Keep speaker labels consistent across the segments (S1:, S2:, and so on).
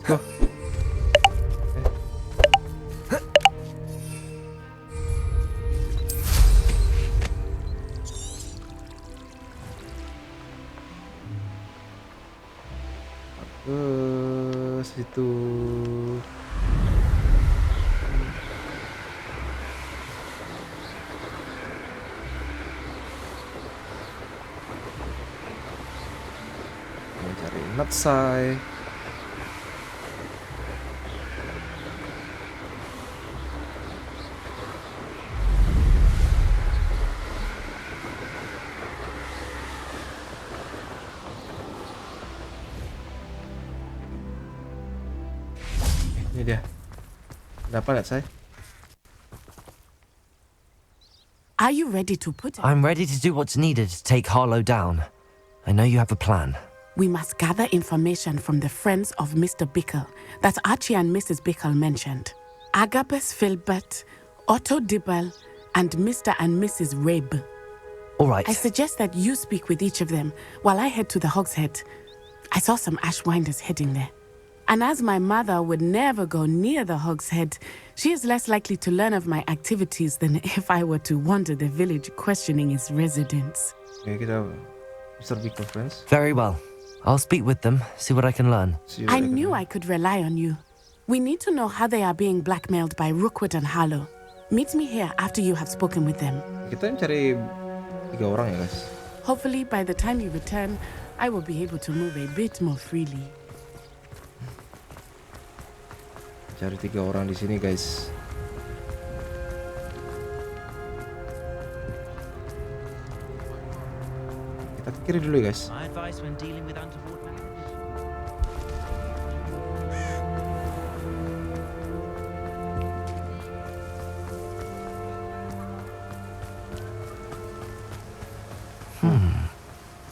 S1: Loh. Ke situ. Mencari Natsai. Ini dia. Dapat nggak, Say?
S2: Are you ready to put it?
S3: I'm ready to do what's needed to take Harlow down. I know you have a plan.
S2: We must gather information from the friends of Mr. Bickle that Archie and Mrs. Bickle mentioned. Agabus Filbert, Otto Dibble, and Mr. and Mrs. Rabe.
S3: All right.
S2: I suggest that you speak with each of them while I head to the Hog's Head. I saw some Ashwinders heading there. And as my mother would never go near the Hog's Head, she is less likely to learn of my activities than if I were to wander the village questioning its residents.
S1: Oke, kita Mr. Bickle friends.
S3: Very well. I'll speak with them, see what I can learn.
S2: I knew I could rely on you. We need to know how they are being blackmailed by Rookwood and Harlow. Meet me here after you have spoken with them.
S1: Kita cari 3 orang ya, guys.
S2: Hopefully, by the time you return, I will be able to move a bit more freely.
S1: Cari 3 orang di sini, guys. Kita ke kiri dulu, guys.
S4: My advice when dealing with untoward matters.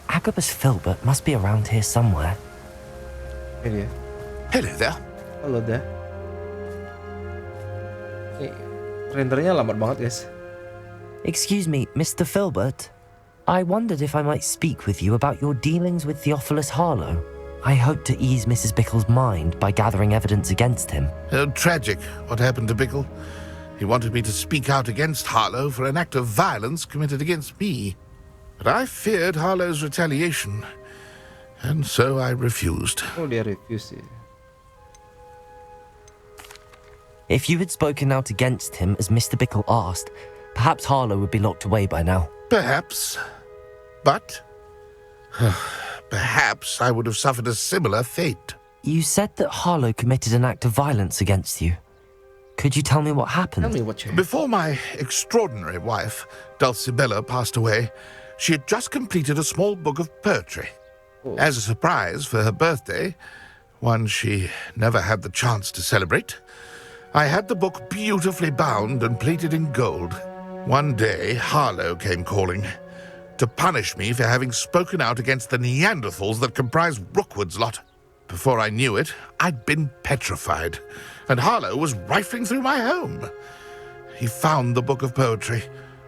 S3: Agabus Filbert must be around here somewhere.
S1: Ini dia.
S5: Hello there.
S1: Halo dah. Ini rendernya lambat banget, guys.
S3: Excuse me, Mr. Filbert. I wondered if I might speak with you about your dealings with Theophilus Harlow. I hope to ease Mrs. Bickle's mind by gathering evidence against him.
S5: Tragic what happened to Bickle. He wanted me to speak out against Harlow for an act of violence committed against me. But I feared Harlow's retaliation, and so I refused.
S1: Oh, dia refuse sih.
S3: If you had spoken out against him as Mr. Bickle asked, perhaps Harlow would be locked away by now.
S5: Perhaps. But perhaps I would have suffered a similar fate.
S3: You said that Harlow committed an act of violence against you. Could you tell me what happened?
S1: Tell me what you...
S5: Before my extraordinary wife, Dulcibella, passed away, she had just completed a small book of poetry.
S1: Oh.
S5: As a surprise for her birthday, one she never had the chance to celebrate, I had the book beautifully bound and plated in gold. One day, Harlow came calling to punish me for having spoken out against the Neanderthals that comprise Rookwood's lot. Before I knew it, I'd been petrified, and Harlow was rifling through my home. He found the book of poetry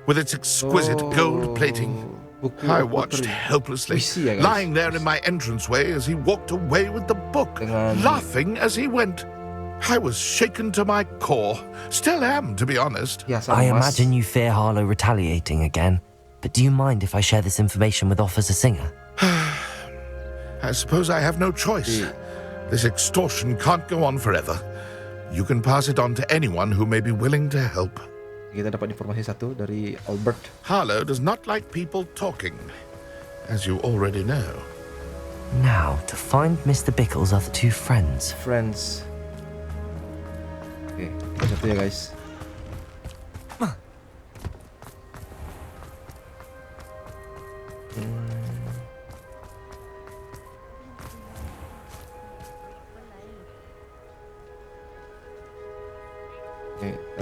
S5: with its exquisite gold plating. I watched helplessly, lying there in my entranceway as he walked away with the book, laughing as he went. I was shaken to my core. Still am, to be honest.
S1: Ya,
S3: I imagine you fear Harlow retaliating again. But do you mind if I share this information with Officer Singer?
S5: I suppose I have no choice. This extortion can't go on forever. You can pass it on to anyone who may be willing to help.
S1: Kita dapat informasi satu dari Albert.
S5: Harlow does not like people talking, as you already know.
S3: Now, to find Mr. Bickle's other 2 friends.
S1: Friends. Oke, kita satu ya, guys.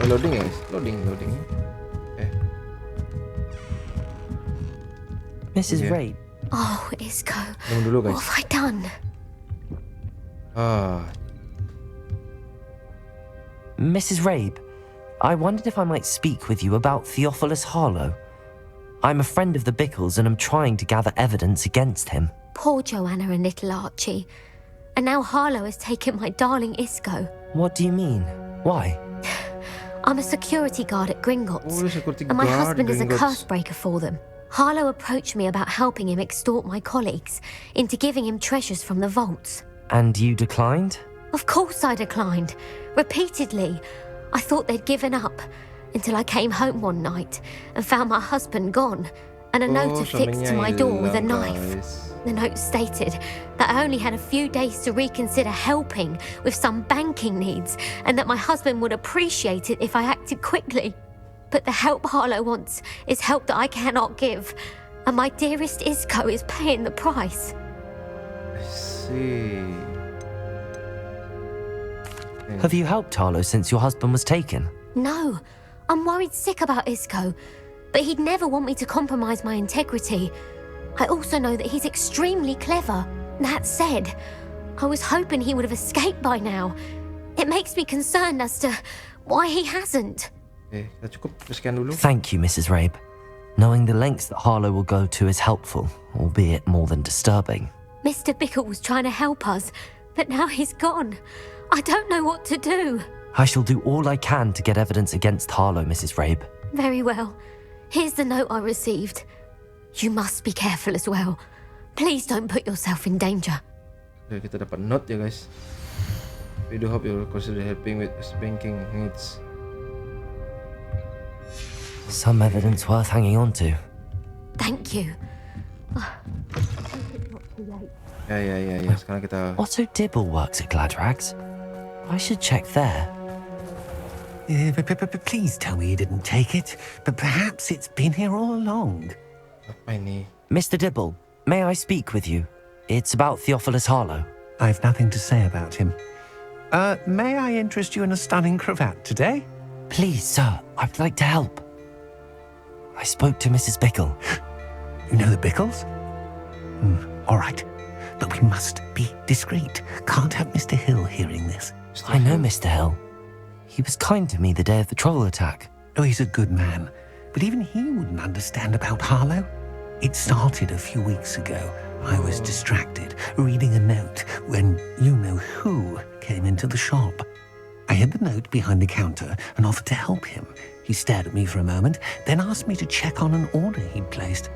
S1: Loading guys, loading.
S3: Mrs.
S1: Yeah.
S3: Rabe.
S6: Oh, Isco.
S1: Tunggu dulu, guys.
S6: What have I done?
S3: Mrs. Rabe, I wondered if I might speak with you about Theophilus Harlow. I'm a friend of the Bickles and I'm trying to gather evidence against him.
S6: Poor Joanna and little Archie. And now Harlow has taken my darling Isco.
S3: What do you mean? Why?
S6: I'm a security guard at Gringotts,
S1: Oh, security
S6: and my
S1: guard,
S6: husband is a
S1: Gringotts.
S6: curse breaker for them. Harlow approached me about helping him extort my colleagues into giving him treasures from the vaults.
S3: And you declined?
S6: Of course I declined. Repeatedly. I thought they'd given up, until I came home one night and found my husband gone, and a note affixed to my door with a knife.
S1: Guys.
S6: The note stated that I only had a few days to reconsider helping with some banking needs, and that my husband would appreciate it if I acted quickly. But the help Harlow wants is help that I cannot give, and my dearest Isco is paying the price.
S1: I see.
S3: Have you helped Harlow since your husband was taken?
S6: No, I'm worried sick about Isco, but he'd never want me to compromise my integrity. I also know that he's extremely clever. That said, I was hoping he would have escaped by now. It makes me concerned as to why he hasn't.
S1: Oke, kita cukup sekian dulu.
S3: Thank you, Mrs. Rabe. Knowing the lengths that Harlow will go to is helpful, albeit more than disturbing.
S6: Mr. Bickle was trying to help us, but now he's gone. I don't know what to do.
S3: I shall do all I can to get evidence against Harlow, Mrs. Rabe.
S6: Very well. Here's the note I received. You must be careful as well. Please don't put yourself in danger.
S1: Oke, kita dapat note ya guys. We do hope you'll consider helping with his banking needs.
S3: Some evidence worth hanging on to.
S6: Thank you.
S1: Ya. Sekarang kita
S3: Otto Dibble works at Gladrags. I should check there.
S7: Please tell me you didn't take it, but perhaps it's been here all along.
S1: apa ini?
S3: Mr. Dibble, may I speak with you? It's about Theophilus Harlow.
S7: I've nothing to say about him. May I interest you in a stunning cravat today?
S3: Please, sir, I'd like to help. I spoke to Mrs. Bickle.
S7: You know the Bickles? All right, but we must be discreet. Can't have Mr. Hill hearing this.
S3: I know Mr. Hill. He was kind to me the day of the troll attack.
S7: Oh, he's a good man, but even he wouldn't understand about Harlow. It started a few weeks ago. I was distracted, reading a note, when you-know-who came into the shop. I hid the note behind the counter and offered to help him. He stared at me for a moment, then asked me to check on an order he'd placed.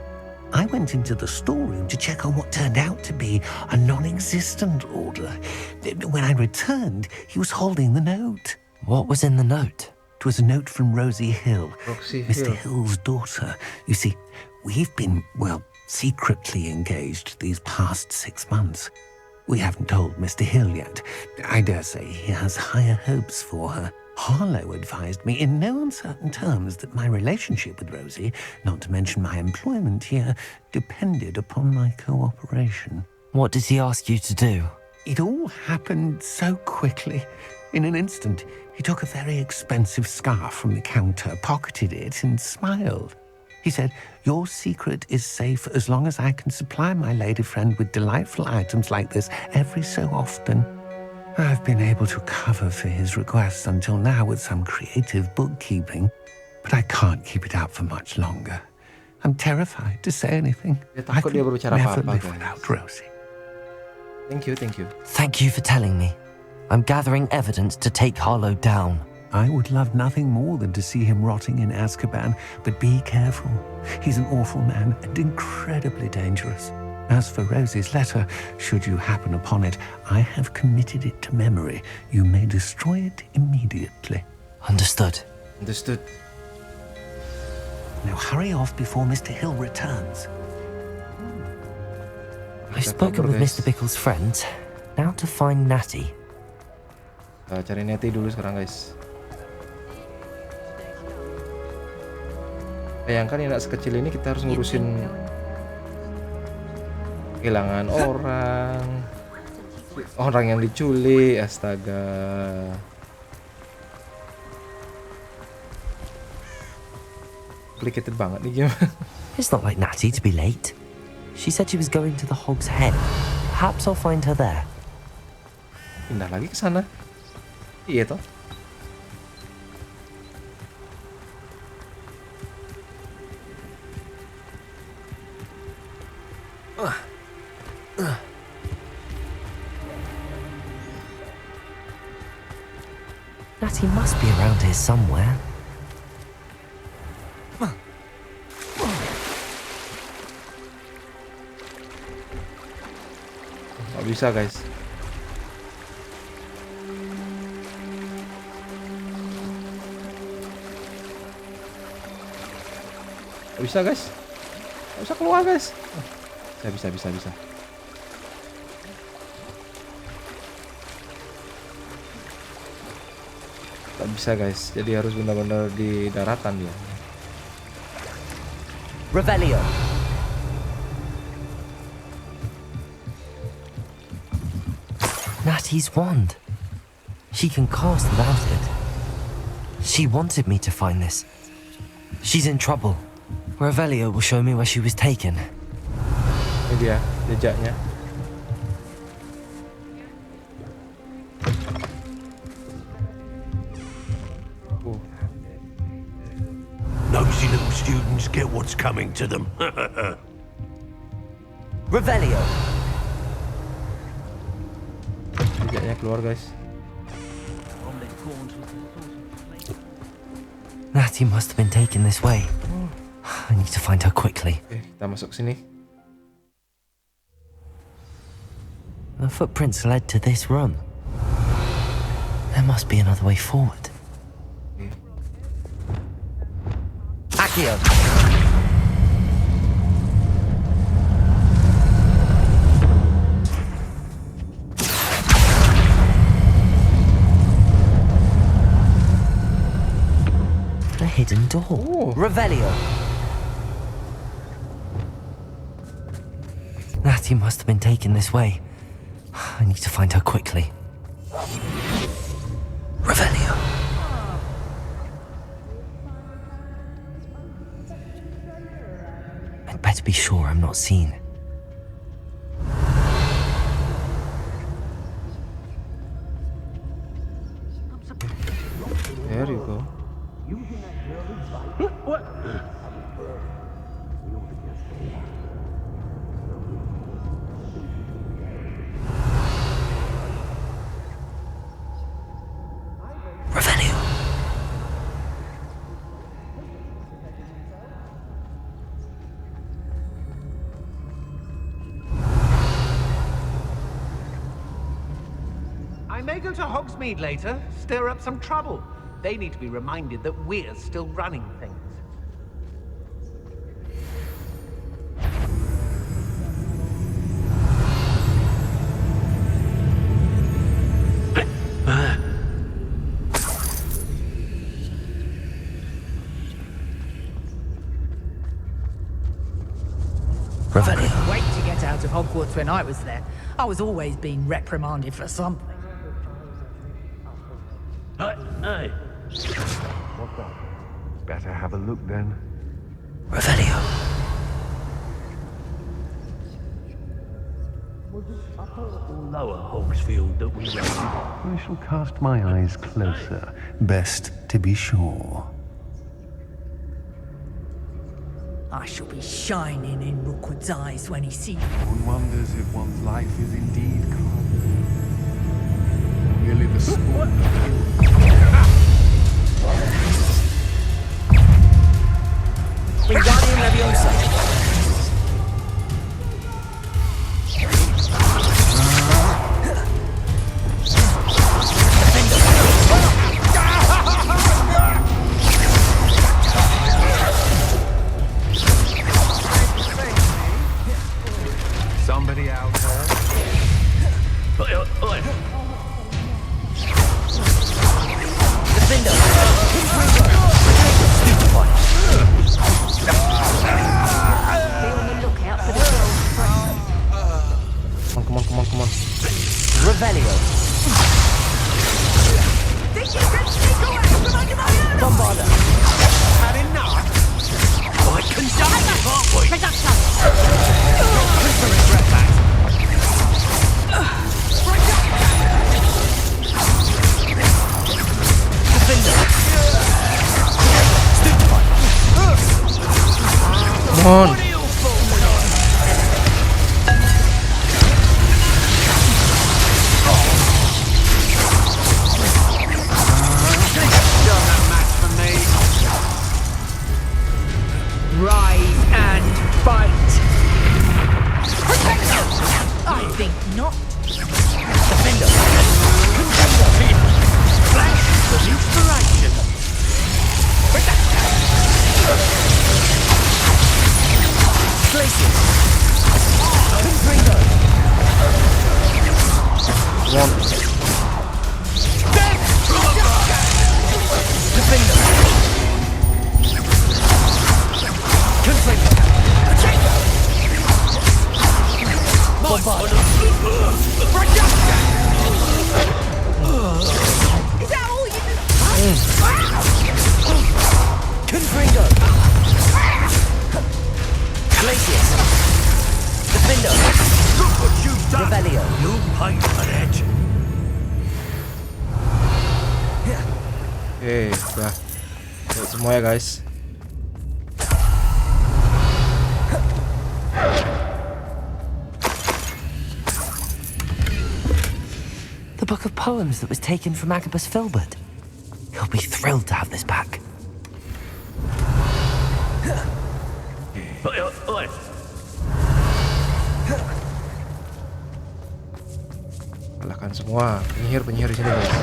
S7: I went into the storeroom to check on what turned out to be a non-existent order. When I returned, he was holding the note.
S3: What was in the note?
S7: It was a note from Rosie Hill,
S1: Roxy
S7: Mr.
S1: Hill.
S7: Hill's daughter. You see, we've been, secretly engaged these past 6 months. We haven't told Mr. Hill yet. I dare say he has higher hopes for her. Harlow advised me in no uncertain terms that my relationship with Rosie, not to mention my employment here, depended upon my cooperation.
S3: What did he ask you to do?
S7: It all happened so quickly. In an instant, he took a very expensive scarf from the counter, pocketed it, and smiled. He said, "Your secret is safe as long as I can supply my lady friend with delightful items like this every so often." I've been able to cover for his requests until now with some creative bookkeeping, but I can't keep it up for much longer. I'm terrified to say anything.
S1: Ya,
S7: I
S1: takut
S7: could
S1: dia berbicara
S7: never
S1: apa-apa,
S7: live
S1: guys.
S7: without Rosie.
S1: Thank you.
S3: Thank you for telling me. I'm gathering evidence to take Harlow down.
S7: I would love nothing more than to see him rotting in Azkaban, but be careful. He's an awful man and incredibly dangerous. As for Rosie's letter, should you happen upon it, I have committed it to memory. You may destroy it immediately.
S3: Understood.
S1: Understood.
S7: Now hurry off before Mr. Hill returns.
S3: I've spoken with Mr. Bickle's friends. Now to find Natty.
S1: Kita cari Nettie dulu sekarang guys. Bayangkan anak sekecil ini kita harus ngurusin kehilangan orang yang diculik, astaga. Complicated banget nih game.
S3: It's not like Natty to be late. She said she was going to the Hog's Head. Perhaps I'll find her there.
S1: Pindah lagi ke sana. Iya toh.
S3: Natty must be around here somewhere.
S1: Gak bisa guys. Gak bisa guys. Gak bisa keluar guys. Bisa. Gak bisa guys. Jadi harus benar-benar di daratan dia.
S3: Revelio. Natty's wand. She can cast without it. She wanted me to find this. She's in trouble. Revelio will show me where she was taken.
S1: Ini dia jejaknya.
S8: Nosy little students get what's coming to them.
S3: Revelio.
S1: Jejaknya keluar guys.
S3: Natty must have been taken this way. I need to find her quickly.
S1: Oke, kita masuk sini.
S3: The footprints led to this room. There must be another way forward. Accio. A hidden door.
S1: Oh.
S3: Revelio. Natty must have been taken this way. I need to find her quickly. Revelio. I'd better be sure I'm not seen.
S1: There you go.
S3: Revelio.
S7: I may go to Hogsmeade later, stir up some trouble. They need to be reminded that we're still running things.
S3: Revelio.
S9: Wait to get out of Hogwarts when I was there. I was always being reprimanded for something.
S8: Hey.
S10: What's that? Better have a look then.
S3: Revelio.
S8: Lower Hogsfield that we went.
S10: I shall cast my eyes closer. Best to be sure.
S9: I shall be shining in Rookwood's eyes when he sees me.
S10: One wonders if one's life is indeed carved. Merely the storm.
S9: Wingardium Leviosa.
S10: Somebody out there?
S3: Defender.
S6: Be on the lookout for the gold.
S1: Come on.
S3: Revelio.
S9: Think you can sneak away from under my nose?
S3: Bombarda.
S8: Had enough? I can die, can't we?
S6: Reductor.
S1: Come on.
S9: Is that all you
S3: Confringo! Glacius! Defendo!
S8: Look what you've done!
S3: Revelio!
S8: You pay for that!
S1: Oke, udah. Lihat semua ya guys.
S3: The book of poems that was taken from Agabus Filbert. He'll be thrilled to have this back.
S8: Oi.
S1: Kalahkan semua penyihir-penyihir di sini guys.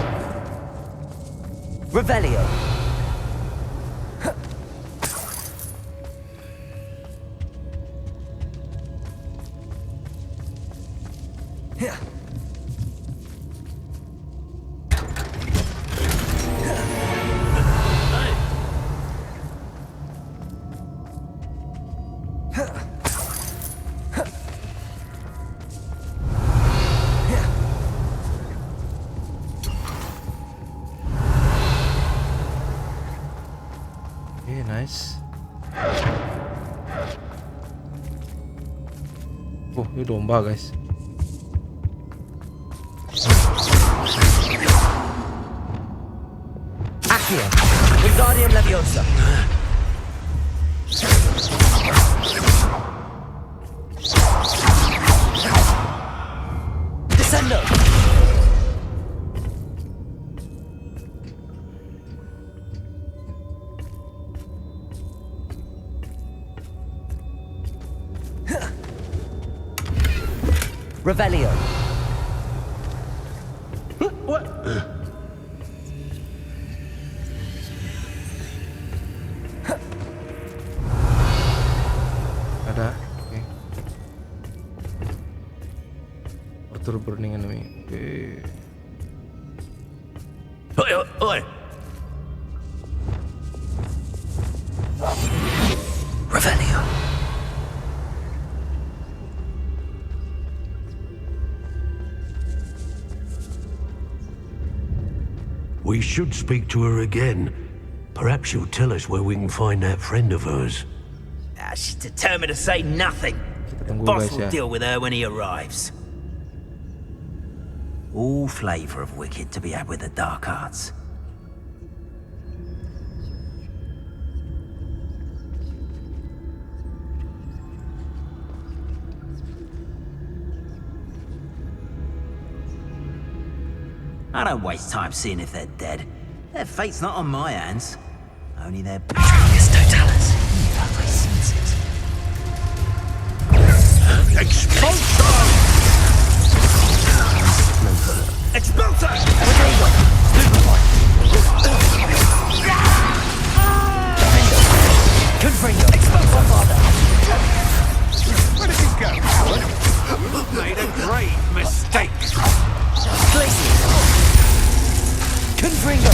S3: Revelio!
S1: Nice. Oh, ini domba guys.
S3: Accio! Wingardium Leviosa! Descendo! Revelio.
S8: What?
S1: Ada. Oke. Order burning enemy. Oke.
S8: Oi.
S3: Revelio.
S8: We should speak to her again. Perhaps she'll tell us where we can find that friend of hers.
S4: She's determined to say nothing.
S1: Kita tunggu
S4: Boss
S1: guys
S4: will
S1: ya.
S4: deal with her when he arrives. All flavour of wicked to be had with the dark arts. I don't waste time seeing if they're dead. Their fate's not on my hands. Only their Patronius Totalis. My senses.
S8: Expulsion! Expulsion!
S3: Confringo! Expulsion, father!
S10: Where did he go, Howard?
S8: You've made a grave mistake.
S3: Glacius! Confringo!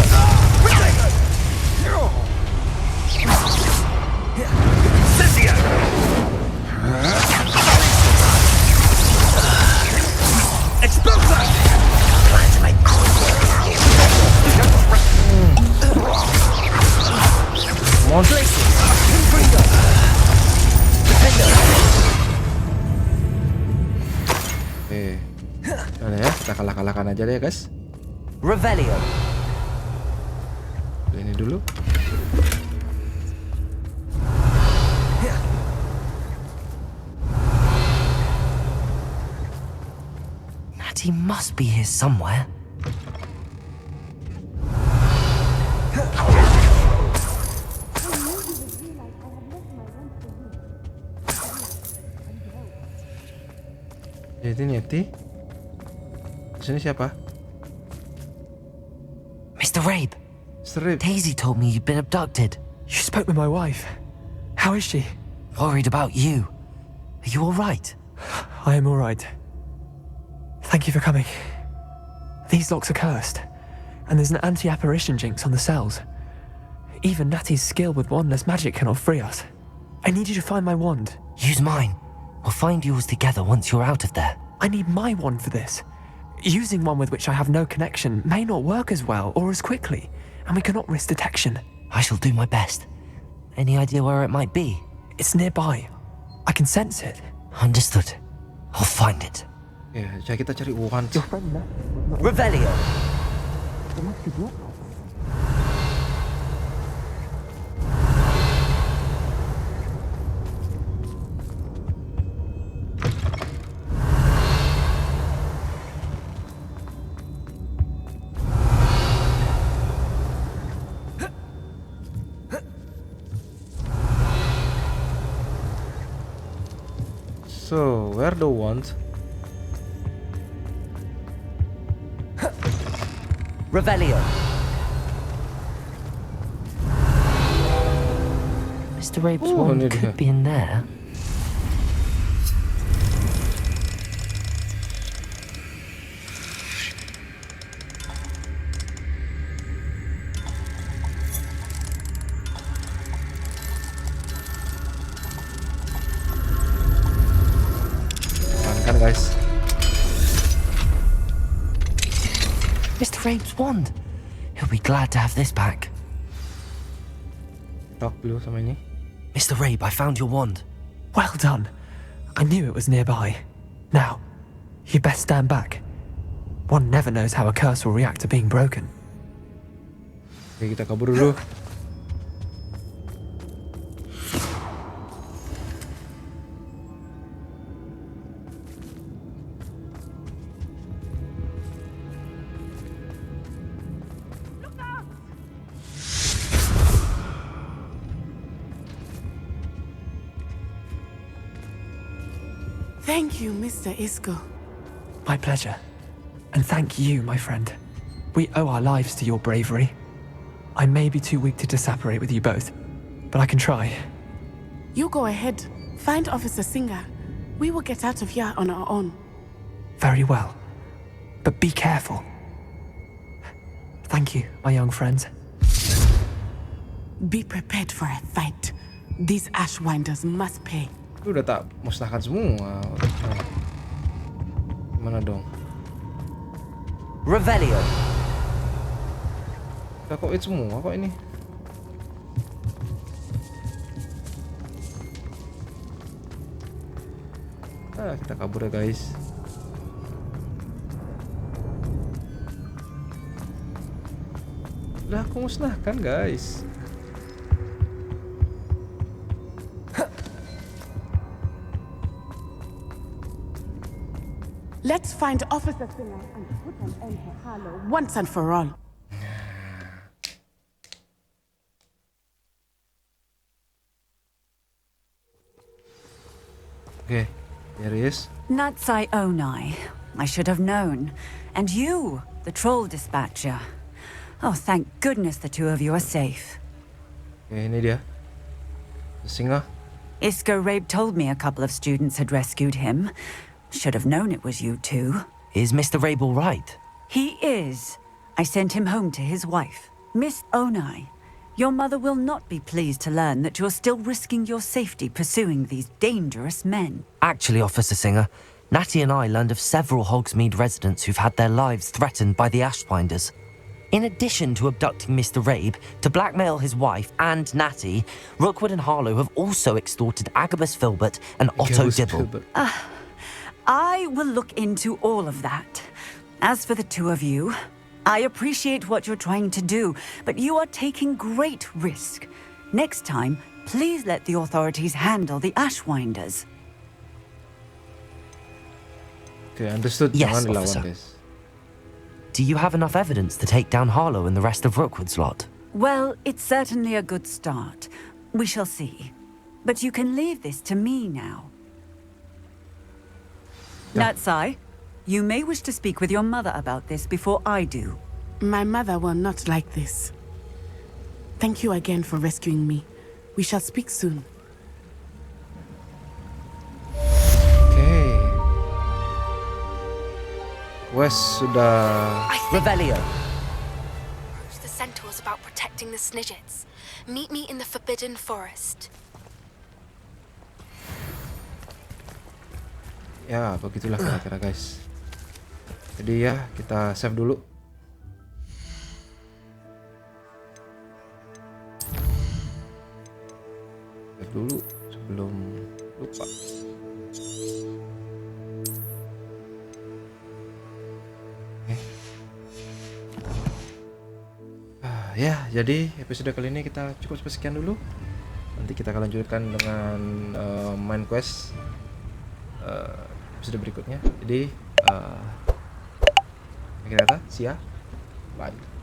S8: Cynthia! Expulsion!
S3: Plan to make
S1: Mon.
S3: Glacius! Confringo! Defendo!
S1: Oke. Udah ya, kita kalahkan aja deh ya guys.
S3: Revelio!
S1: Ini dulu.
S3: Natty must be here somewhere.
S1: Nyeti. Sini siapa?
S3: Mr. Rabe,
S1: Strip.
S3: Daisy told me you'd been abducted.
S11: You spoke with my wife. How is she?
S3: Worried about you. Are you all right?
S11: I am all right. Thank you for coming. These locks are cursed, and there's an anti-apparition jinx on the cells. Even Natty's skill with wandless magic cannot free us. I need you to find my wand.
S3: Use mine. We'll find yours together once you're out of there.
S11: I need my wand for this. Using one with which I have no connection may not work as well or as quickly, and we cannot risk detection.
S3: I shall do my best. Any idea where it might be?
S11: It's nearby. I can sense it.
S3: Understood. I'll find it.
S1: Ya, kita cari wand.
S3: Revelio.
S1: So, where the wand?
S3: Revelio. Mr. Rabe's wand could be in there.
S1: Guys,
S3: Mr. Rabe's wand. He'll be glad to have this back.
S1: Talk dulu sama ini.
S3: Mr. Rabe, I found your wand.
S11: Well done. I knew it was nearby. Now, you best stand back. One never knows how a curse will react to being broken.
S1: Oke, kita kabur dulu.
S2: Thank you, Mr. Isco.
S11: My pleasure. And thank you, my friend. We owe our lives to your bravery. I may be too weak to disapparate with you both, but I can try.
S2: You go ahead. Find Officer Singer. We will get out of here on our own.
S11: Very well. But be careful. Thank you, my young friends.
S2: Be prepared for a fight. These Ashwinders must pay.
S1: Lu udah tak musnahkan semua. Mana dong?
S3: Revelio.
S1: Kita kok itu semua kok ini? Kita kabur ya guys. Udah aku musnahkan guys.
S2: Let's find Officer Singer and put an end to Harlow once and for all.
S1: Okay, there he is.
S12: Natsai Onai. I should have known. And you, the troll dispatcher. Oh, thank goodness the two of you are safe.
S1: Okay, ini dia. The singer.
S12: Isco Rabe told me a couple of students had rescued him. Should have known it was you two.
S3: Is Mr. Rabe all right?
S12: He is. I sent him home to his wife. Miss Onai, your mother will not be pleased to learn that you're still risking your safety pursuing these dangerous men.
S3: Actually, Officer Singer, Natty and I learned of several Hogsmeade residents who've had their lives threatened by the Ashwinders. In addition to abducting Mr. Rabe to blackmail his wife and Natty, Rookwood and Harlow have also extorted Agabus Filbert and Otto Dibble.
S12: I will look into all of that. As for the two of you, I appreciate what you're trying to do, but you are taking great risk. Next time, please let the authorities handle the Ashwinders.
S1: Okay, understood.
S3: Yes, officer. Do you have enough evidence to take down Harlow and the rest of Rookwood's lot?
S12: Well, it's certainly a good start. We shall see. But you can leave this to me now. Natsai, you may wish to speak with your mother about this before I do.
S2: My mother will not like this. Thank you again for rescuing me. We shall speak soon.
S1: Okay. Wes sudah.
S3: Revelio.
S13: The centaurs about protecting the Snidgets.
S2: Meet me in the Forbidden Forest.
S1: Ya, begitulah kira-kira guys. Jadi ya, kita save dulu. Save dulu sebelum lupa. Ya, jadi episode kali ini kita cukup sampai sekian dulu. Nanti kita akan lanjutkan dengan main quest episode berikutnya. Jadi, akhirnya see ya. Bye.